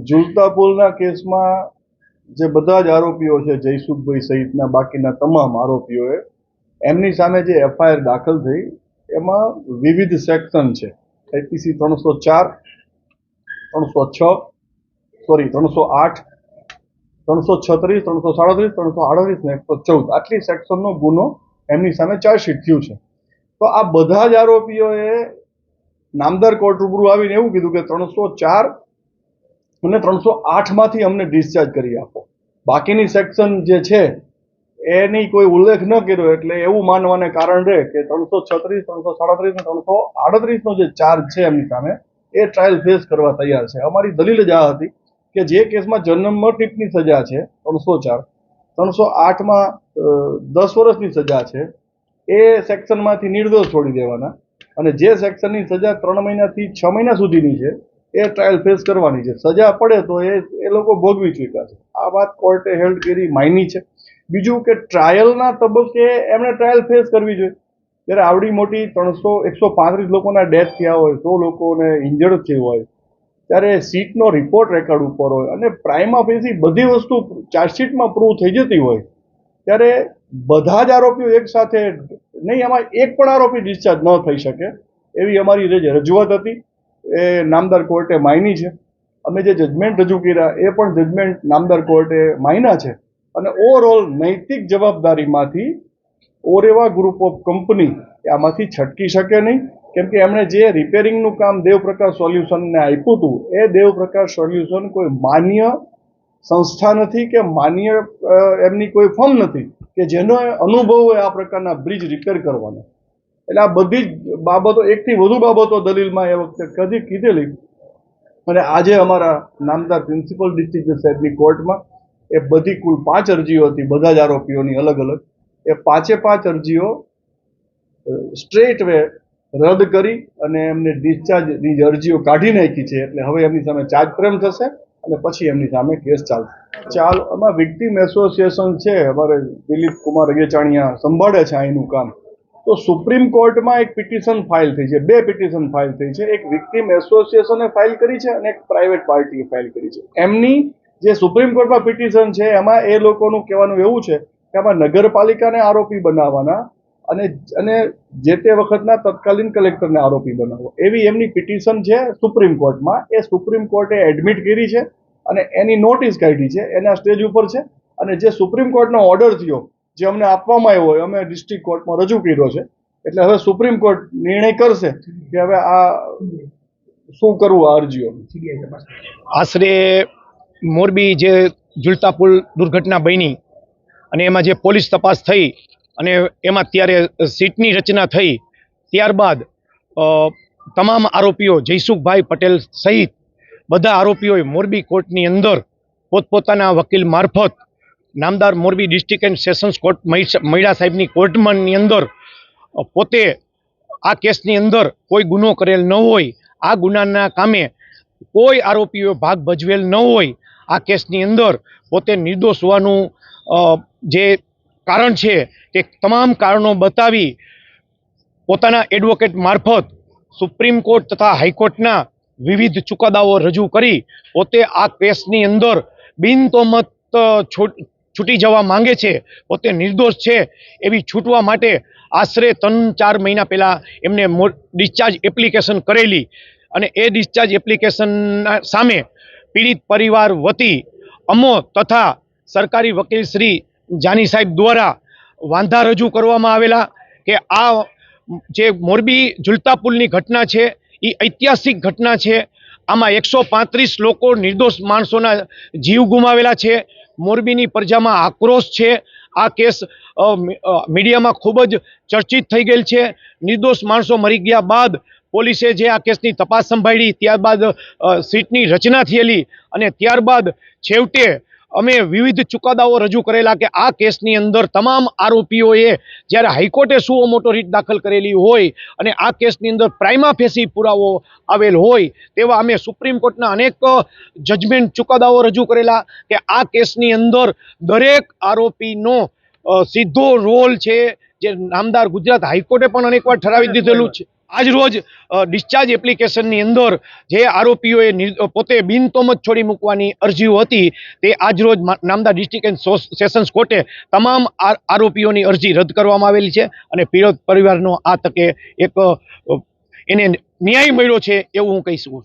ઝુલતા પુલના કેસમાં જે બધા જ આરોપીઓ છે, જયસુખભાઈ સહિતના બાકીના તમામ આરોપીઓએ એમની સામે જે એફઆઈઆર દાખલ થઈ એમાં વિવિધ સેક્શન છે. આઈપીસી 304, 306, 308, 336, 337, 338 ને 114 આટલી સેક્શનનો ગુનો એમની સામે ચાર્જશીટ થયું છે. તો આ બધા જ આરોપીઓએ નામદાર કોર્ટ રૂબરૂ આવીને એવું કીધું કે 304 અને 308 માંથી અમને ડિસ્ચાર્જ કરી આપો. બાકીની સેક્શન જે છે એની કોઈ ઉલ્લેખ ન કર્યો એટલે એવું માનવાને કારણ રહે કે 336, 337 અને 338 નો જે ચાર્જ છે એમની સામે એ ટ્રાયલ ફેસ કરવા તૈયાર છે. અમારી દલીલ જ આ હતી કે જે કેસમાં જન્મમરણની સજા છે 304, 308માં 10 વર્ષની સજા છે એ સેક્શનમાંથી નિર્દોષ છોડી દેવાના અને જે સેક્શનની સજા 3 મહિનાથી 6 મહિના સુધીની છે એ ટ્રાયલ ફેસ કરવાની છે. સજા પડે તો એ લોકો ભોગવી ચૂક્યા છે. આ વાત કોર્ટે હેલ્ડ કરી માયની છે. બીજું કે ટ્રાયલના તબક્કે એમણે ટ્રાયલ ફેસ કરવી જોઈએ. ત્યારે આવડી મોટી 135 લોકોના ડેથ થયા હોય, 100 લોકોને ઇન્જર્ડ થયું હોય, ત્યારે સીટનો રિપોર્ટ રેકોર્ડ ઉપર હોય અને પ્રાઇમા ફેસી બધી વસ્તુ ચાર્જશીટમાં પ્રૂવ થઈ જતી હોય ત્યારે બધા જ આરોપીઓ એક સાથે નહીં, એમાં એક પણ આરોપી ડિસ્ચાર્જ ન થઈ શકે એવી અમારી રજૂઆત હતી. એ નામદાર કોર્ટે માયની છે. અમે જે જજમેન્ટ રજૂ કર્યા એ પણ જજમેન્ટ નામદાર કોર્ટે માયના છે અને ઓવરઓલ નૈતિક જવાબદારીમાંથી ઓરેવા ગ્રુપ ઓફ કંપની આમાંથી છટકી શકે નહીં, કેમ કે એમણે જે રિપેરિંગનું કામ દેવપ્રકાશ સોલ્યુશનને આપ્યું હતું એ દેવપ્રકાશ સોલ્યુશન કોઈ માન્ય સંસ્થા નથી કે માન્ય એમની કોઈ ફર્મ નથી કે જેનો અનુભવ હોય આ પ્રકારના બ્રિજ રિપેર કરવાનો. એટલે આ બધી જ બાબતો, એકથી વધુ બાબતો દલીલમાં એ વખતે કદી કીધેલી અને આજે અમારા નામદાર પ્રિન્સિપલ ડિસ્ટ્રિક્ટ સાહેબની કોર્ટમાં એ બધી કુલ 5 અરજીઓ હતી, બધા જ આરોપીઓની અલગ અલગ. એ 5 અરજીઓ સ્ટ્રેટ વે રદ કરી અને એમને ડિસ્ચાર્જની અરજીઓ કાઢી નાખી છે. એટલે હવે એમની સામે ચાર્જ ફ્રેમ થશે અને પછી એમની સામે કેસ ચાલશે. આમાં વિક્ટીમ એસોસિએશન છે, અમારે દિલીપ કુમાર અગેચાણીયા સંભાળે છે અહીંનું કામ. તો સુપ્રીમ કોર્ટમાં એક પિટિશન ફાઇલ થઈ છે, 2 પિટિશન ફાઇલ થઈ છે. એક વિક્ટીમ એસોસિએશને ફાઇલ કરી છે અને એક પ્રાઇવેટ પાર્ટીએ ફાઇલ કરી છે. એમની જે સુપ્રીમ કોર્ટમાં પિટિશન છે એમાં એ લોકોનું કહેવાનું એવું છે કે આમાં નગરપાલિકાને આરોપી બનાવવાના અને જે તે વખતના તત્કાલીન કલેક્ટરને આરોપી બનાવો એવી એમની પિટિશન છે સુપ્રીમ કોર્ટમાં. એ સુપ્રીમ કોર્ટે એડમિટ કરી છે અને એની નોટિસ કાઢી છે, એના સ્ટેજ ઉપર છે. અને જે સુપ્રીમ કોર્ટનો ઓર્ડર થયો જે અમને આપવામાં આવ્યો હોય અમે ડિસ્ટ્રિક્ટ કોર્ટમાં રજૂ કર્યો છે. એટલે હવે સુપ્રીમ કોર્ટ નિર્ણય કરશે કે હવે આ શું કરવું આ અરજીઓ. આશરે મોરબી જે ઝુલતા પુલ દુર્ઘટના બની અને એમાં જે પોલીસ તપાસ થઈ અને એમાં ત્યારે સીટની રચના થઈ, ત્યારબાદ તમામ આરોપીઓ જયસુખભાઈ પટેલ સહિત બધા આરોપીઓએ મોરબી કોર્ટની અંદર પોતપોતાના વકીલ મારફત નામદાર Morbi district and sessions court Mahida સાહેબની કોર્ટમાંની અંદર પોતે આ કેસની અંદર કોઈ ગુનો કરેલ ન હોય, આ ગુનાના કામે કોઈ આરોપીઓએ ભાગ ભજવેલ ન હોય, આ કેસની અંદર પોતે નિર્દોષ હોવાનું જે કારણ છે તે તમામ કારણો બતાવી પોતાના એડવોકેટ મારફત સુપ્રીમ કોર્ટ તથા હાઈકોર્ટના વિવિધ ચુકાદાઓ રજૂ કરી પોતે આ કેસની અંદર બિનતોમત છૂટી જવા માંગે છે. પોતે નિર્દોષ છે એવી છૂટવા માટે આશરે 3-4 મહિના પહેલાં એમને ડિસ્ચાર્જ એપ્લિકેશન કરેલી અને એ ડિસ્ચાર્જ એપ્લિકેશન સામે પીડિત પરિવાર વતી અમો તથા સરકારી વકીલ શ્રી જાની સાહેબ દ્વારા વાંધા રજૂ કરવામાં આવેલા કે આ જે મોરબી ઝુલતા પુલની ઘટના છે એ ઐતિહાસિક ઘટના છે. આમાં 135 લોકો નિર્દોષ માણસોના જીવ ગુમાવેલા છે. મોરબીની પ્રજામાં આક્રોશ છે. આ કેસ મીડિયામાં ખૂબ જ ચર્ચિત થઈ ગયેલ છે. નિર્દોષ માણસો મરી ગયા બાદ પોલીસે જે આ કેસની તપાસ સંભાળી, ત્યારબાદ સીટની રચના થયેલી અને ત્યારબાદ છેવટે અમે વિવિધ ચુકાદાઓ રજૂ કરેલા કે આ કેસની અંદર તમામ આરોપીઓએ જ્યારે હાઈકોર્ટે સુઓ મોટો રીટ દાખલ કરેલી હોય અને આ કેસની અંદર પ્રાઇમા ફેસી પુરાવો આવેલ હોય તેવા અમે સુપ્રીમ કોર્ટના અનેક જજમેન્ટ ચુકાદાઓ રજૂ કરેલા કે આ કેસની અંદર દરેક આરોપીનો સીધો રોલ છે, જે નામદાર ગુજરાત હાઈકોર્ટે પણ અનેકવાર ઠરાવી દીધેલું છે. આજ રોજ ડિસ્ચાર્જ એપ્લિકેશનની અંદર જે આરોપીઓએ પોતે બિનતોમત છોડી મૂકવાની અરજીઓ હતી તે આજ રોજ નામદાર ડિસ્ટ્રિક્ટ એન્ડ સેશન્સ કોર્ટે તમામ આરોપીઓની અરજી રદ કરવામાં આવેલી છે અને પીડિત પરિવારનો આ તકે એક એને ન્યાય મળ્યો છે એવું હું કહી શકું.